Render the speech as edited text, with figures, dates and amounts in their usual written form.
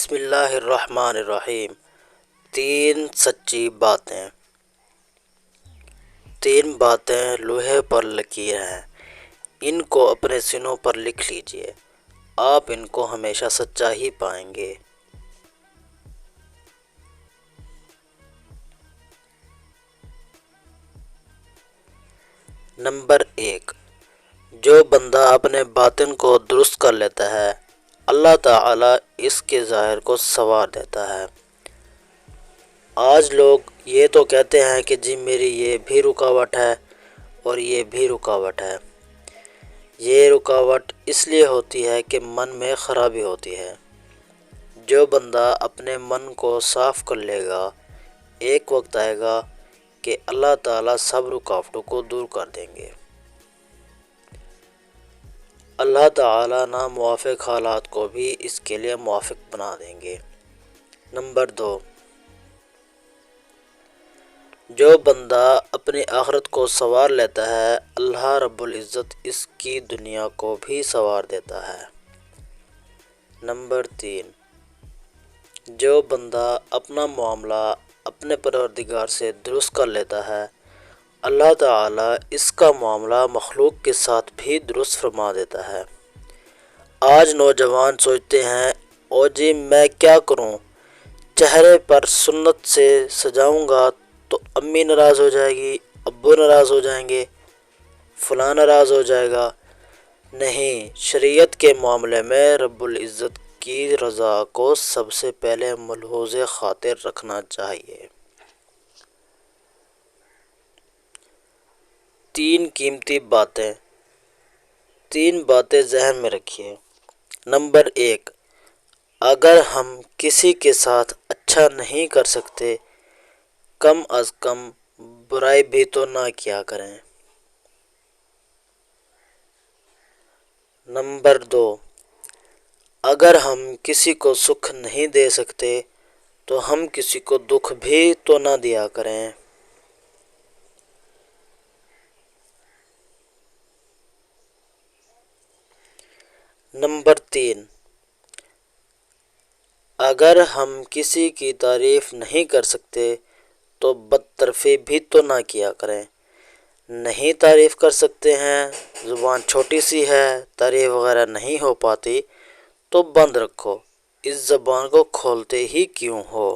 بسم اللہ الرحمن الرحیم۔ تین باتیں لوہے پر لکیر ہیں، ان کو اپنے سینوں پر لکھ لیجئے، آپ ان کو ہمیشہ سچا ہی پائیں گے۔ نمبر 1، جو بندہ اپنے باطن کو درست کر لیتا ہے، اللہ تعالیٰ اس کے ظاہر کو سنوار دیتا ہے۔ آج لوگ یہ تو کہتے ہیں کہ جی میری یہ بھی رکاوٹ ہے اور یہ بھی رکاوٹ ہے۔ یہ رکاوٹ اس لیے ہوتی ہے کہ من میں خرابی ہوتی ہے۔ جو بندہ اپنے من کو صاف کر لے گا، ایک وقت آئے گا کہ اللہ تعالیٰ سب رکاوٹوں کو دور کر دیں گے۔ اللہ تعالیٰ ناموافق حالات کو بھی اس کے لیے موافق بنا دیں گے۔ نمبر 2، جو بندہ اپنی آخرت کو سنوار لیتا ہے، اللہ رب العزت اس کی دنیا کو بھی سنوار دیتا ہے۔ نمبر 3، جو بندہ اپنا معاملہ اپنے پروردگار سے درست کر لیتا ہے، اللہ تعالیٰ اس کا معاملہ مخلوق کے ساتھ بھی درست فرما دیتا ہے۔ آج نوجوان سوچتے ہیں او جی میں کیا کروں، چہرے پر سنت سے سجاؤں گا تو امی ناراض ہو جائے گی، ابو ناراض ہو جائیں گے، فلاں ناراض ہو جائے گا۔ نہیں، شریعت کے معاملے میں رب العزت کی رضا کو سب سے پہلے ملحوظ خاطر رکھنا چاہیے۔ تین باتیں ذہن میں رکھیے۔ نمبر 1، اگر ہم کسی کے ساتھ اچھا نہیں کر سکتے، کم از کم برائی بھی تو نہ کیا کریں۔ نمبر 2، اگر ہم کسی کو سکھ نہیں دے سکتے تو ہم کسی کو دکھ بھی تو نہ دیا کریں۔ نمبر 3، اگر ہم کسی کی تعریف نہیں کر سکتے تو بدطرفی بھی تو نہ کیا کریں۔ نہیں تعریف کر سکتے ہیں، زبان چھوٹی سی ہے، تعریف وغیرہ نہیں ہو پاتی تو بند رکھو، اس زبان کو کھولتے ہی کیوں ہو۔